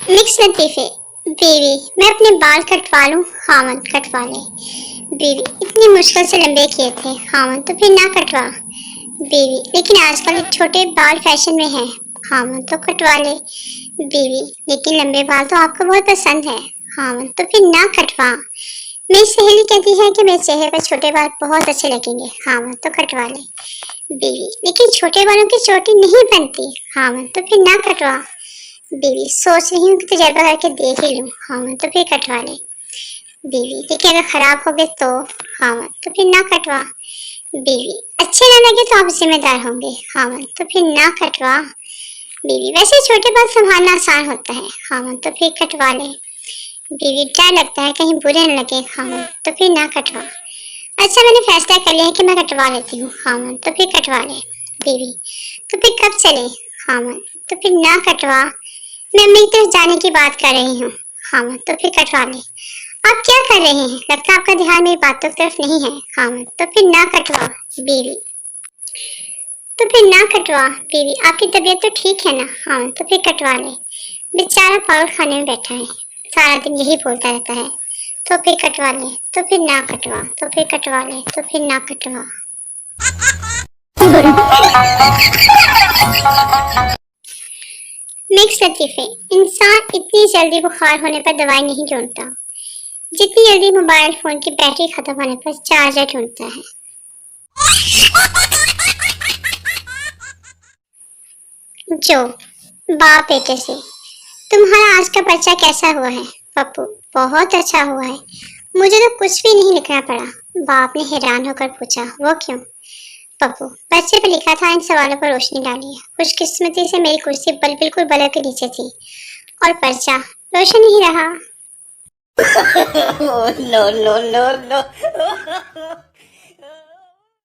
Mix लतीफ़े। बीवी, मैं अपने बाल कटवा लूं? खामन, कटवा ले। बीवी, इतनी मुश्किल से लंबे किए थे। खामन, तो फिर ना कटवा। बीवी, लेकिन आजकल छोटे बाल फैशन में हैं। खामन, तो कटवा ले। बीवी, लेकिन लंबे बाल तो आपको बहुत पसंद है। खामन, तो फिर ना कटवा। मेरी सहेली कहती है कि मेरे चेहरे पर छोटे बाल बहुत अच्छे लगेंगे। खामन, तो कटवा ले। बीवी, लेकिन छोटे बालों की चोटी नहीं बनती। खामन, तो फिर ना कटवा। बीवी, सोच रही हूँ कि तजर्बा करके देख ही लूँ। खामन, तो फिर कटवा ले। बीवी, लेकिन अगर खराब हो गए तो? खामन, तो फिर ना कटवा। बीवी, अच्छे ना लगे तो आप जिम्मेदार होंगे। खामन, तो फिर ना कटवा। बीवी, वैसे छोटे बाल संभालना आसान होता है। खामन, तो फिर कटवा ले। बीवी, डर लगता है कहीं बुरे न लगे। खामन, तो फिर ना कटवा। अच्छा, मैंने फैसला कर लिया है कि मैं कटवा लेती हूँ। खामन, तो फिर कटवा ले। बीवी, तो फिर कब चले? खामन, तो फिर ना कटवा। मैं अम्मी की तरफ जाने की बात कर रही हूँ। खामन, तो फिर कटवा ले। आप क्या कर रहे हैं? लगता है आपका ध्यान मेरी बातों की तरफ नहीं है। खामन, तो फिर ना कटवा। बीवी, तो फिर ना कटवा। बीवी, आपकी तबीयत तो ठीक है ना? खामन, तो फिर कटवा ले। बेचारा पागल खाने में बैठा है, सारा दिन यही बोलता रहता है। तो फिर कटवा ले। तो फिर ना कटवा। तो फिर कटवा ले। तो फिर ना कटवा। मिक्स लतीफे। इंसान इतनी जल्दी बुखार होने पर दवाई नहीं ढूंढता जितनी जल्दी मोबाइल फोन की बैटरी खत्म होने पर चार्जर ढूंढता है। जो बाप बेटे से, तुम्हारा आज का बच्चा कैसा हुआ है? पप्पू, बहुत अच्छा हुआ है, मुझे तो कुछ भी नहीं लिखना पड़ा। बाप ने हैरान होकर पूछा, वो क्यों? पप्पू, बच्चे पे लिखा था, इन सवालों पर रोशनी डालिए। खुशकिस्मती से मेरी कुर्सी बिल्कुल बल्ब के नीचे थी और पर्चा रोशन ही रहा। No, no, no, no.